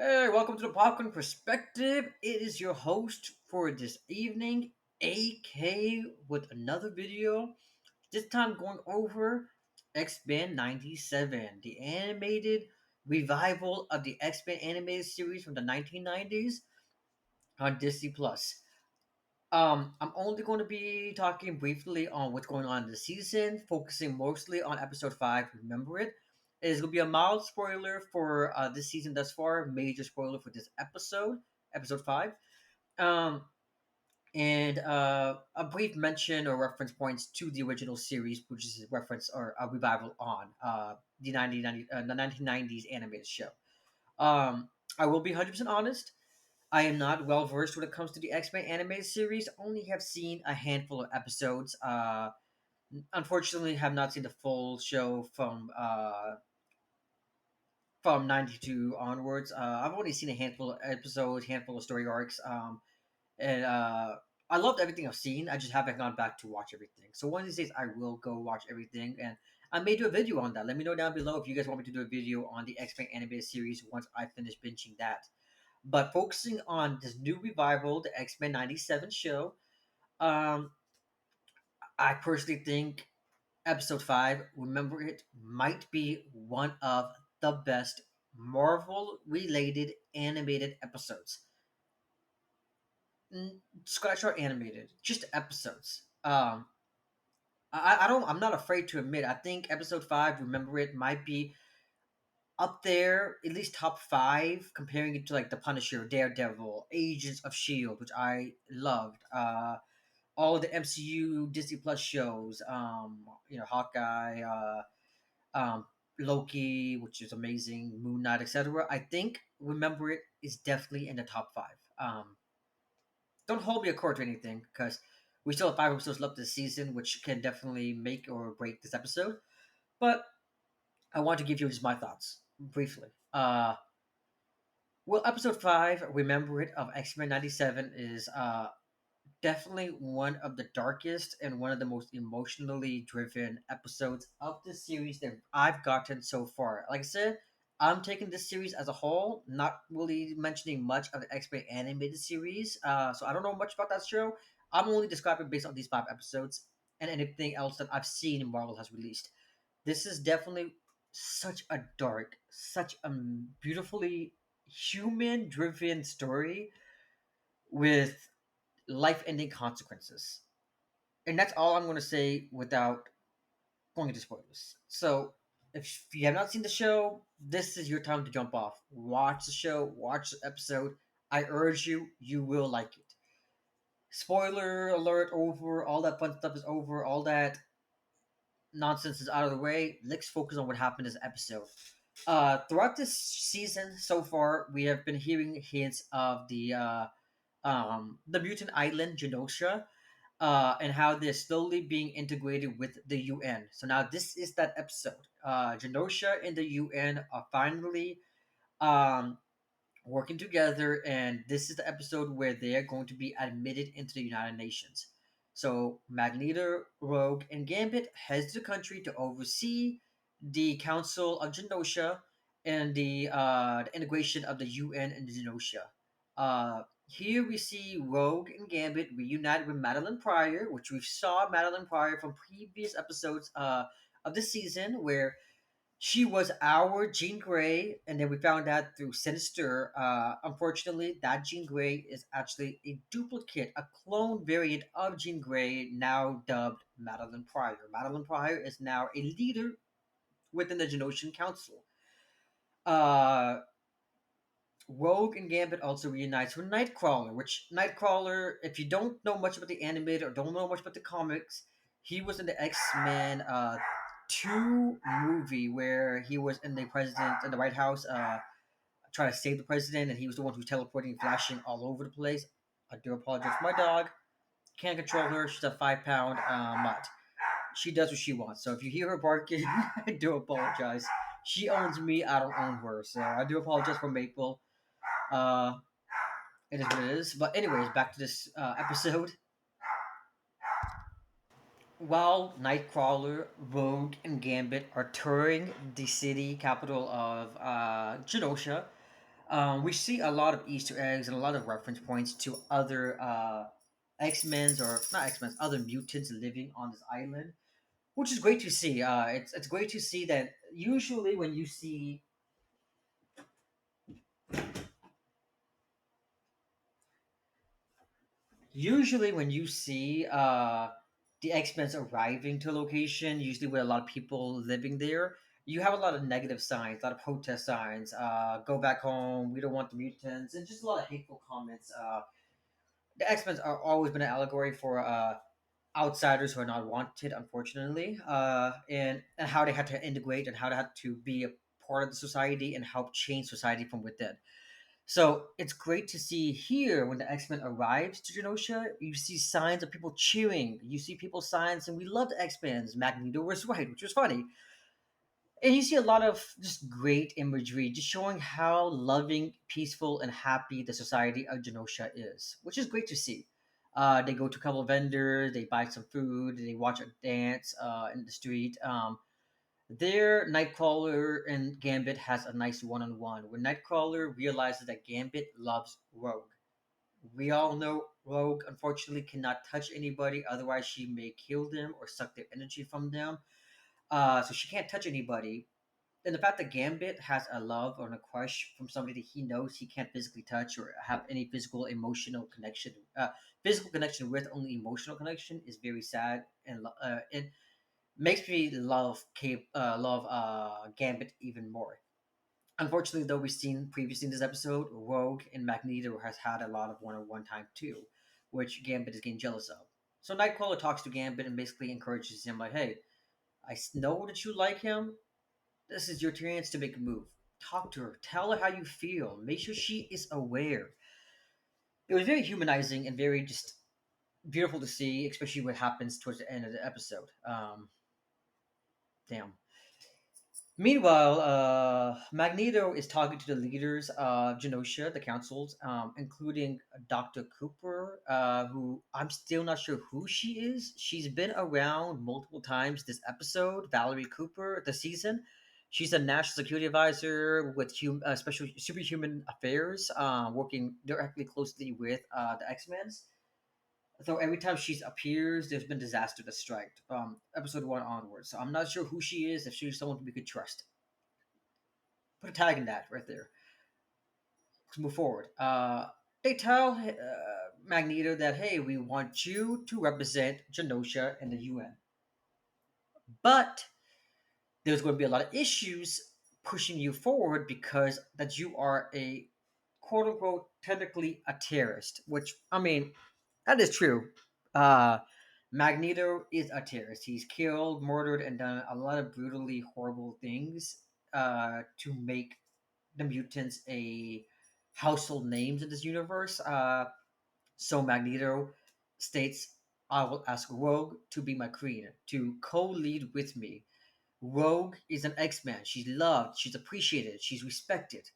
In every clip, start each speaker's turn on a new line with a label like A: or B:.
A: Hey, welcome to the Popcorn Perspective. It is your host for this evening, AK, with another video. This time going over X-Men 97, the animated revival of the X-Men animated series from the 1990s on Disney Plus. I'm only going to be talking briefly on what's going on in the season, focusing mostly on episode 5. Remember it. It's going to be a mild spoiler for this season thus far, major spoiler for this episode 5. Um, and a brief mention or reference points to the original series, which is a reference or a revival on the 1990s animated show. I will be 100% honest. I am not well versed when it comes to the X Men animated series. Only have seen a handful of episodes. Unfortunately, have not seen the full show from '92 onwards. I've only seen a handful of episodes, handful of story arcs. And I loved everything I've seen. I just haven't gone back to watch everything. So one of these days, I will go watch everything, and I may do a video on that. Let me know down below if you guys want me to do a video on the X Men animated series once I finish binging that. But focusing on this new revival, the X Men '97 show, um, I personally think episode 5, Remember It, might be one of the best Marvel related animated episodes. Scratch our animated, just episodes. I'm not afraid to admit, I think episode 5, Remember It, might be up there, at least top 5, comparing it to like The Punisher, Daredevil, Agents of S.H.I.E.L.D., which I loved. All of the MCU Disney Plus shows, Hawkeye, Loki, which is amazing, Moon Knight, etc. I think Remember It is definitely in the top 5. Don't hold me a court or anything because we still have 5 episodes left this season, which can definitely make or break this episode. But I want to give you just my thoughts briefly. Well, episode 5, Remember It, of X Men 97 is definitely one of the darkest and one of the most emotionally driven episodes of the series that I've gotten so far. Like I said, I'm taking this series as a whole, not really mentioning much of the X Men animated series. So I don't know much about that show. I'm only describing based on these 5 episodes and anything else that I've seen Marvel has released. This is definitely such a dark, such a beautifully human driven story with life ending consequences. And that's all I'm going to say without going into spoilers. So, if you have not seen the show, this is your time to jump off. Watch the show, watch the episode. I urge you, you will like it. Spoiler alert over, all that fun stuff is over, all that nonsense is out of the way. Let's focus on what happened in this episode. Throughout this season so far, we have been hearing hints of the mutant island Genosha, and how they're slowly being integrated with the UN. So now this is that episode. Genosha and the UN are finally um, working together, and this is the episode where they are going to be admitted into the United Nations. So Magneto, Rogue, and Gambit heads the country to oversee the Council of Genosha and the integration of the UN and Genosha. Here we see Rogue and Gambit reunited with Madeline Pryor, which we saw Madeline Pryor from previous episodes of the season, where she was our Jean Grey, and then we found out through Sinister. Unfortunately, that Jean Grey is actually a duplicate, a clone variant of Jean Grey, now dubbed Madeline Pryor. Madeline Pryor is now a leader within the Genosian Council. Uh, Rogue and Gambit also reunites with Nightcrawler, which Nightcrawler, if you don't know much about the animated or don't know much about the comics, he was in the X Men 2 movie where he was in the president in the White House trying to save the president, and he was the one who's teleporting and flashing all over the place. I do apologize for my dog. Can't control her. She's a 5 pound mutt. She does what she wants. So if you hear her barking, I do apologize. She owns me. I don't own her. So I do apologize for Maple. Uh, it is what it is. But anyways, back to this episode. While Nightcrawler, Rogue, and Gambit are touring the city capital of Genosha, We see a lot of Easter eggs and a lot of reference points to other X-Men's, or not X-Men's, other mutants living on this island, which is great to see. It's great to see that usually when you see the X-Men's arriving to a location, usually with a lot of people living there, you have a lot of negative signs, a lot of protest signs. Go back home. We don't want the mutants, and just a lot of hateful comments. The X-Men's are always been an allegory for outsiders who are not wanted, unfortunately, and how they had to integrate and how they had to be a part of the society and help change society from within. So it's great to see here when the X Men arrives to Genosha, you see signs of people cheering. You see people signs, and we love the X Men's. Magneto was right, which was funny. And you see a lot of just great imagery, just showing how loving, peaceful, and happy the society of Genosha is, which is great to see. They go to a couple of vendors, they buy some food, they watch a dance in the street. There, Nightcrawler and Gambit has a nice one-on-one where Nightcrawler realizes that Gambit loves Rogue. We all know Rogue unfortunately cannot touch anybody, otherwise she may kill them or suck their energy from them. So she can't touch anybody. And the fact that Gambit has a love or a crush from somebody that he knows he can't physically touch or have any physical connection with, only emotional connection, is very sad, and it makes me love Gambit even more. Unfortunately, though, we've seen previously in this episode, Rogue and Magneto has had a lot of one-on-one time too, which Gambit is getting jealous of. So Nightcrawler talks to Gambit and basically encourages him, like, "Hey, know that you like him. This is your chance to make a move. Talk to her. Tell her how you feel. Make sure she is aware." It was very humanizing and very just beautiful to see, especially what happens towards the end of the episode. Damn. Meanwhile, Magneto is talking to the leaders of Genosha, the councils, including Dr. Cooper, who I'm still not sure who she is. She's been around multiple times this episode, Valerie Cooper, the season. She's a national security advisor with special superhuman affairs, working directly closely with the X-Men. So every time she appears, there's been disaster to strike from episode one onwards. So I'm not sure who she is, if she's someone we could trust. Put a tag in that right there. Let's move forward. They tell Magneto that, hey, we want you to represent Genosha in the UN. But there's going to be a lot of issues pushing you forward because that you are a quote unquote technically a terrorist, which I mean that is true. Uh, Magneto is a terrorist. He's killed, murdered, and done a lot of brutally horrible things to make the mutants a household names in this universe. So Magneto states, "I will ask Rogue to be my queen, to co-lead with me." Rogue is an X-Man. She's loved, she's appreciated, she's respected.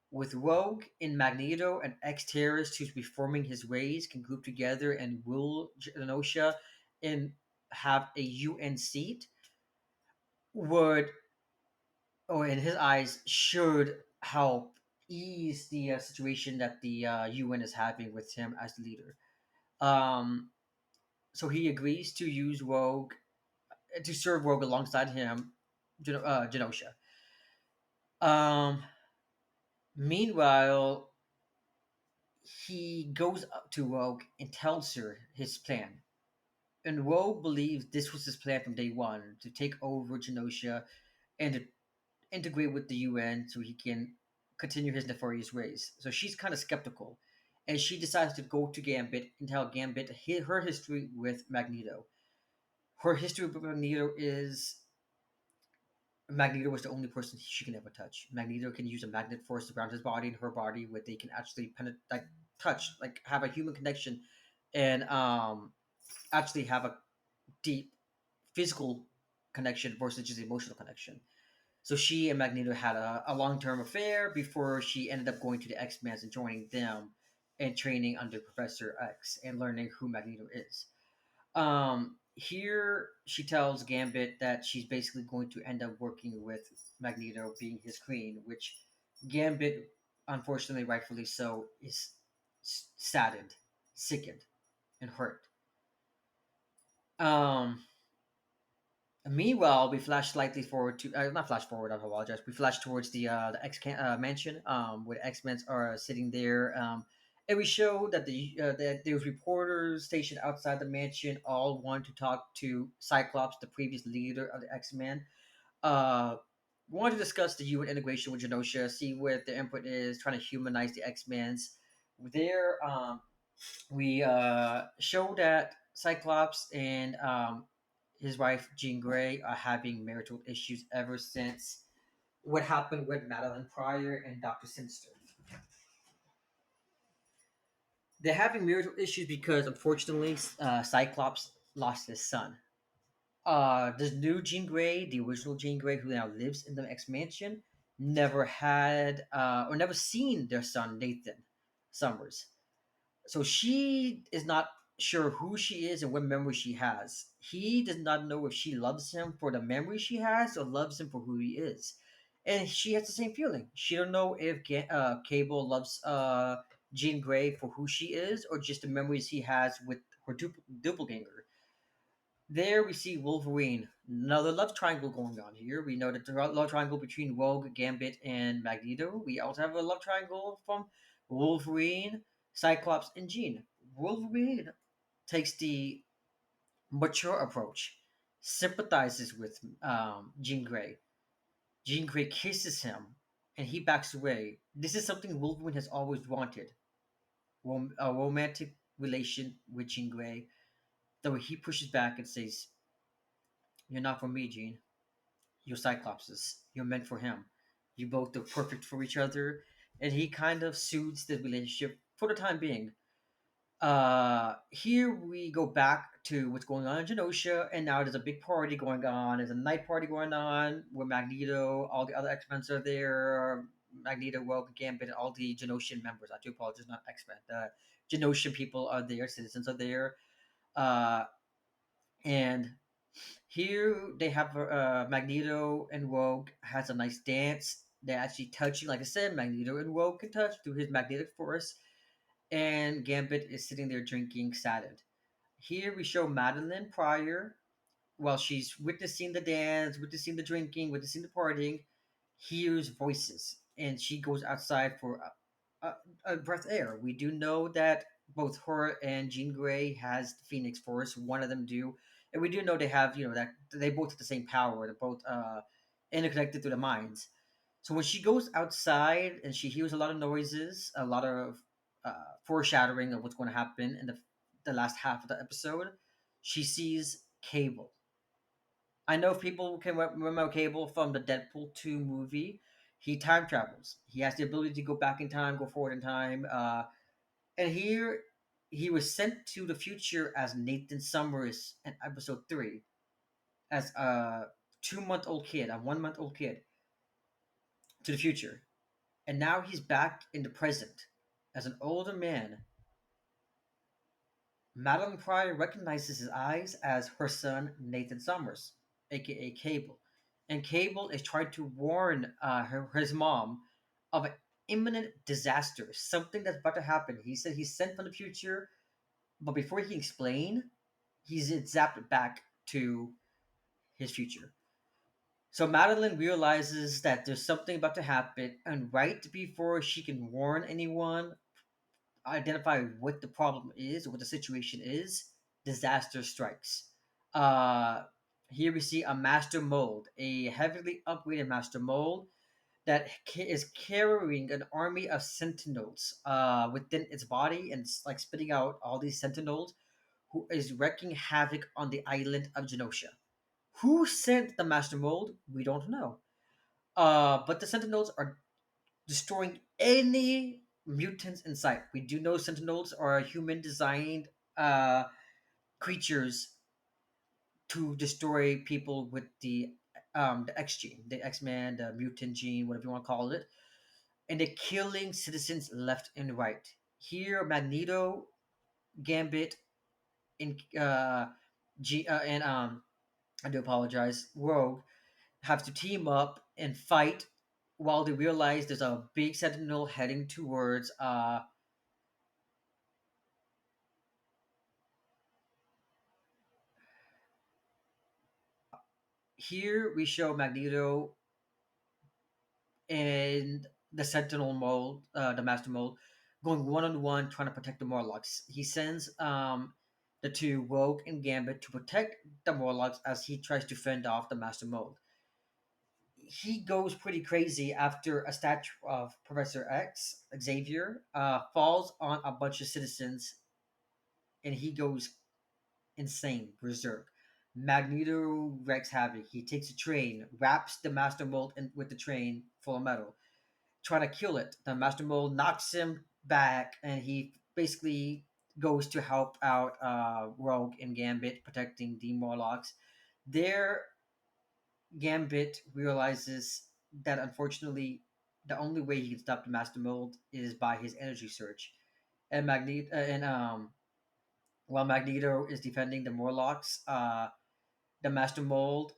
A: With Rogue and Magneto, an ex-terrorist who's reforming his ways, can group together and rule Genosha and have a UN seat, would, or in his eyes, should help ease the situation that the UN is having with him as the leader. Um, so he agrees to use Rogue to serve Rogue alongside him, Genosha. Um, Meanwhile, he goes up to Rogue and tells her his plan. And Rogue believes this was his plan from day one, to take over Genosha and to integrate with the UN so he can continue his nefarious ways. So she's kind of skeptical. And she decides to go to Gambit and tell Gambit her history with Magneto. Her history with Magneto is Magneto was the only person she can ever touch. Magneto can use a magnet force around his body and her body, where they can actually like touch, like have a human connection, and actually have a deep physical connection versus just emotional connection. So she and Magneto had a long term affair before she ended up going to the X Men and joining them and training under Professor X and learning who Magneto is. Here she tells Gambit that she's basically going to end up working with Magneto being his queen, which Gambit unfortunately, rightfully so, is saddened, sickened, and hurt. Um, Meanwhile, we flash slightly forward to not flash forward. I apologize. We flash towards the X mansion, where the X Men are sitting there, and we show that that there's reporters stationed outside the mansion, all want to talk to Cyclops, the previous leader of the X Men. Uh, we want to discuss the UN integration with Genosha, see what the input is, trying to humanize the X Men's. There, we show that Cyclops and his wife Jean Grey are having marital issues ever since what happened with Madeline Pryor and Doctor Sinister. They're having marital issues because, unfortunately, Cyclops lost his son. The new Jean Grey, the original Jean Grey, who now lives in the X Mansion, never had or never seen their son Nathan Summers. So she is not sure who she is and what memory she has. He does not know if she loves him for the memory she has or loves him for who he is. And she has the same feeling. She don't know if Cable loves Jean Grey for who she is or just the memories he has with her doppelganger. There we see Wolverine. Another love triangle going on here. We know that the love triangle between Rogue, Gambit, and Magneto. We also have a love triangle from Wolverine, Cyclops, and Jean. Wolverine takes the mature approach, sympathizes with Jean Grey. Jean Grey kisses him, and he backs away. This is something Wolverine has always wanted: a romantic relation with Jean Grey. Though he pushes back and says, "You're not for me, Jean. You're Cyclopses. You're meant for him. You both are perfect for each other." And he kind of soothes the relationship for the time being. Here we go back to what's going on in Genosha, and now there's a big party going on. There's a night party going on where Magneto, all the other X Men are there. Magneto, Rogue, Gambit, and all the Genoshan members. I do apologize, not X Men. The Genoshan people are there, citizens are there. Uh, and here they have Magneto and Rogue has a nice dance. They're actually touching, like I said, Magneto and Rogue can touch through his magnetic force, and Gambit is sitting there drinking, saddened. Here we show Madeline Pryor while she's witnessing the dance, witnessing the drinking, witnessing the partying, hears voices, and she goes outside for a breath air. We do know that both her and Jean Grey has the Phoenix Force. One of them do, and we do know they have that they both have the same power. They're both interconnected through the minds. So when she goes outside and she hears a lot of noises, a lot of foreshadowing of what's going to happen in the last half of the episode, she sees Cable. I know if people can remember Cable from the Deadpool 2 movie. He time travels. He has the ability to go back in time, go forward in time. And here he was sent to the future as Nathan Summers in episode 3 as a 2 month old kid, a 1 month old kid to the future. And now he's back in the present as an older man. Madeline Pryor recognizes his eyes as her son Nathan Summers, aka Cable, and Cable is trying to warn his mom of an imminent disaster, something that's about to happen. He said he's sent from the future, but before he can explain, he's zapped back to his future. So Madeline realizes that there's something about to happen, and right before she can warn anyone, identify what the problem is, what the situation is, disaster strikes. Uh, Here we see a master mold, a heavily upgraded master mold that is carrying an army of sentinels within its body and it's like spitting out all these sentinels who is wreaking havoc on the island of Genosha. Who sent the master mold? We don't know. But the sentinels are destroying any mutants in sight. We do know Sentinels are human designed uh, creatures to destroy people with the X gene, the X Man, the mutant gene, whatever you want to call it, and they're killing citizens left and right. Here, Magneto, Gambit, and and I do apologize, Rogue have to team up and fight while they realize there's a big sentinel heading towards here we show Magneto and the Sentinel mold, the Master Mold, going one on one trying to protect the Morlocks. He sends the two Rogue and Gambit to protect the Morlocks as he tries to fend off the Master Mold. He goes pretty crazy after a statue of Professor X, Xavier, falls on a bunch of citizens, and he goes insane, berserk. Magneto wreaks havoc. He takes a train, wraps the Master Mold with the train full of metal, trying to kill it. The Master Mold knocks him back, and he basically goes to help out Rogue and Gambit protecting the Morlocks. There, Gambit realizes that unfortunately, the only way he can stop the Master Mold is by his energy surge. And while Magneto is defending the Morlocks, the Master Mold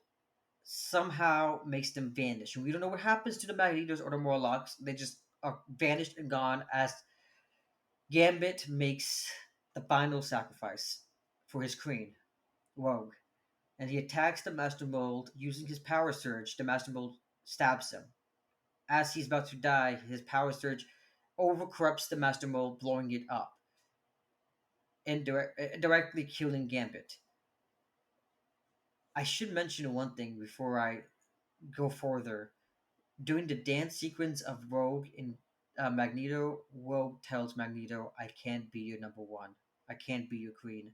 A: somehow makes them vanish. We don't know what happens to the Magnetos or the Morlocks. They just are vanished and gone as Gambit makes the final sacrifice for his queen, Rogue, and he attacks the Master Mold using his power surge. The Master Mold stabs him. As he's about to die, his power surge overcorrupts the Master Mold, blowing it up and directly killing Gambit. I should mention one thing before I go further. During the dance sequence of Rogue in Magneto, Rogue tells Magneto, "I can't be your number one. I can't be your queen.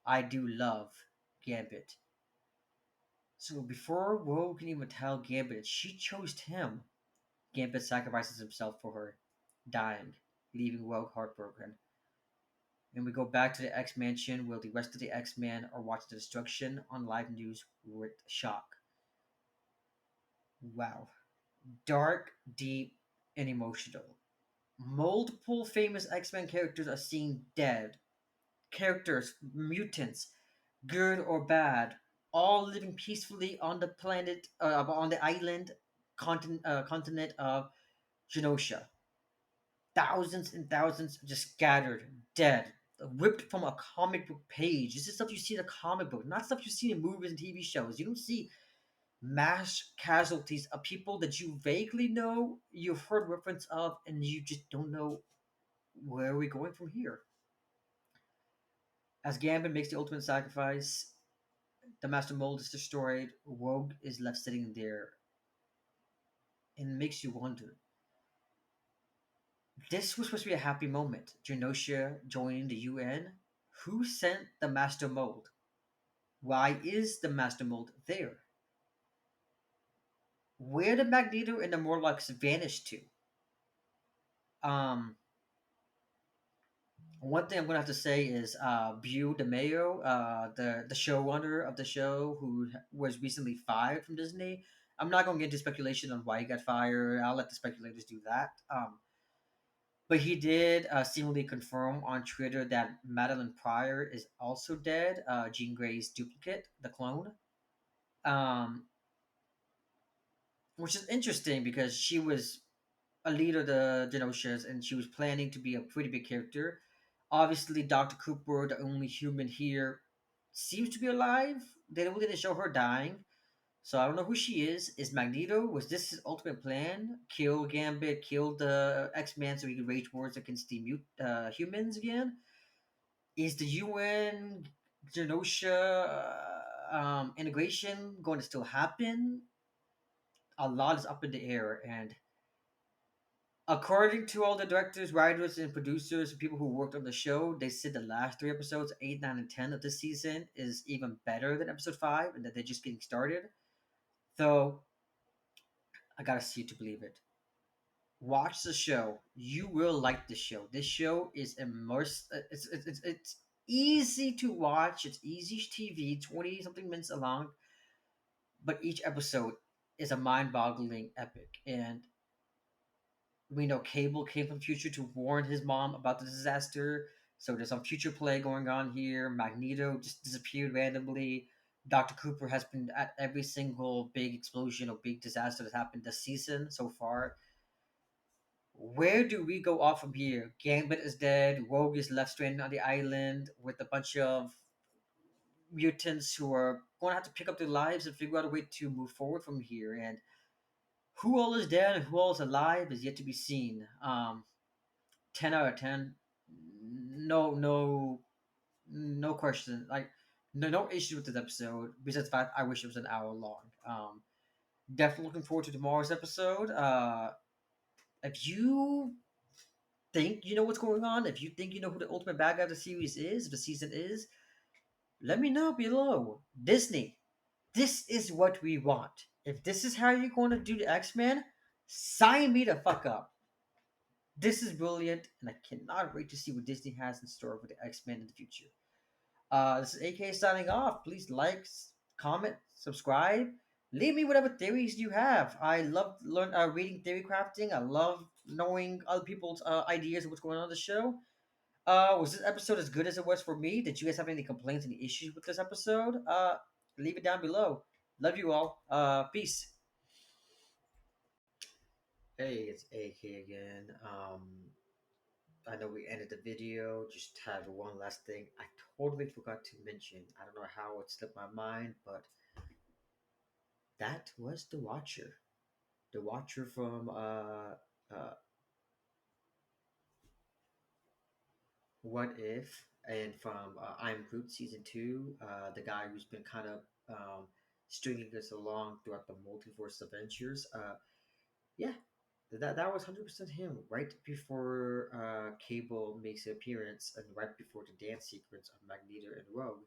A: I do love Gambit." So before Rogue can even tell Gambit she chose him, Gambit sacrifices himself for her, dying, leaving Rogue heartbroken. And we go back to the X Mansion where the rest of the X Men are watching the destruction on live news with shock. Wow. Dark, deep, and emotional. Multiple famous X Men characters are seen dead. Characters, mutants, good or bad, all living peacefully on the planet, on the island continent of Genosha. Thousands and thousands just scattered, dead, ripped from a comic book page. This is stuff you see in a comic book, not stuff you see in movies and TV shows. You don't see mass casualties of people that you vaguely know, you've heard reference of, and you just don't know where are we going from here. As Gambit makes the ultimate sacrifice, the Master Mold is destroyed, Rogue is left sitting there, and it makes you wonder. This was supposed to be a happy moment. Genosha joining the UN. Who sent the Master Mold? Why is the Master Mold there? Where did Magneto and the Morlocks vanish to? Um, One thing I'm gonna have to say is Beau DeMayo, the showrunner of the show, who was recently fired from Disney. I'm not gonna get into speculation on why he got fired. I'll let the speculators do that. But he did seemingly confirm on Twitter that Madeline Pryor is also dead. Jean Grey's duplicate, the clone. Um, which is interesting because she was a leader of the Genoshas, and she was planning to be a pretty big character. Obviously, Dr. Cooper, the only human here, seems to be alive. They really didn't show her dying. So I don't know who she is. Is Magneto? Was this his ultimate plan? Kill Gambit, kill the X-Men so he could wage wars against the humans again? Is the UN Genosha integration going to still happen? A lot is up in the air, and according to all the directors, writers, and producers, people who worked on the show, they said the last three episodes, 8, 9, and 10 of this season, is even better than episode 5, and that they're just getting started. So, I gotta see it to believe it. Watch the show. You will like the show. This show is immersed. It's easy to watch. It's easy TV, 20 something minutes long, but each episode is a mind boggling epic. And we know Cable came from future to warn his mom about the disaster. So there's some future play going on here. Magneto just disappeared randomly. Dr. Cooper has been at every single big explosion or big disaster that's happened this season so far. Where do we go off from here? Gambit is dead. Rogue is left stranded on the island with a bunch of mutants who are going to have to pick up their lives and figure out a way to move forward from here. And who all is dead and who all is alive is yet to be seen. 10 out of 10. No, no, no question. Like, no issue with this episode. Besides the fact, I wish it was an hour long. Definitely looking forward to tomorrow's episode. If you think you know what's going on, if you think you know who the ultimate bad guy of the series is, the season is, let me know below. Disney, this is what we want. If this is how you're going to do the X Men, sign me the fuck up. This is brilliant, and I cannot wait to see what Disney has in store for the X Men in the future. This is AK signing off. Please like, comment, subscribe. Leave me whatever theories you have. I love reading theory crafting. I love knowing other people's ideas of what's going on in the show. Was this episode as good as it was for me? Did you guys have any complaints, any issues with this episode? Leave it down below. Love you all. Peace. Hey, it's AK again. I know we ended the video. Just have one last thing. I totally forgot to mention. I don't know how it slipped my mind, but that was the Watcher. The Watcher from uh What If and from I Am Groot season two. The guy who's been kind of stringing us along throughout the multiverse adventures. Yeah, that was 100% him. Right before Cable makes an appearance, and right before the dance sequence of Magneto and Rogue,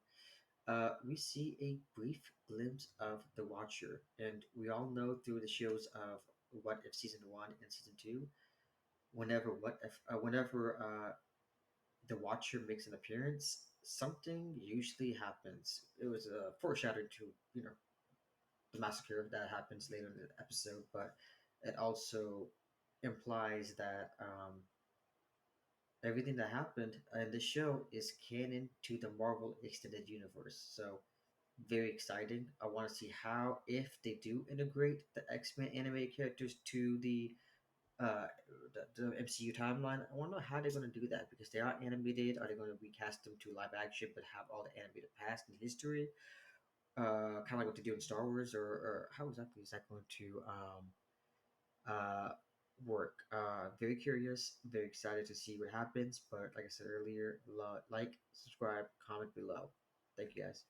A: we see a brief glimpse of the Watcher, and we all know through the shows of What If season one and season two, whenever the Watcher makes an appearance, something usually happens. It was a foreshadowing to the massacre that happens later in the episode, but it also implies that everything that happened in the show is canon to the Marvel Extended Universe. So very exciting. I want to see how, if they do integrate the X Men animated characters to uh, the MCU timeline. I want to know how they're going to do that because they are animated. Are they going to recast them to live action but have all the animated past and history? Kind of like what they do in Star Wars, or how exactly is that going to work? Very curious, very excited to see what happens. But like I said earlier, like, subscribe, comment below. Thank you guys.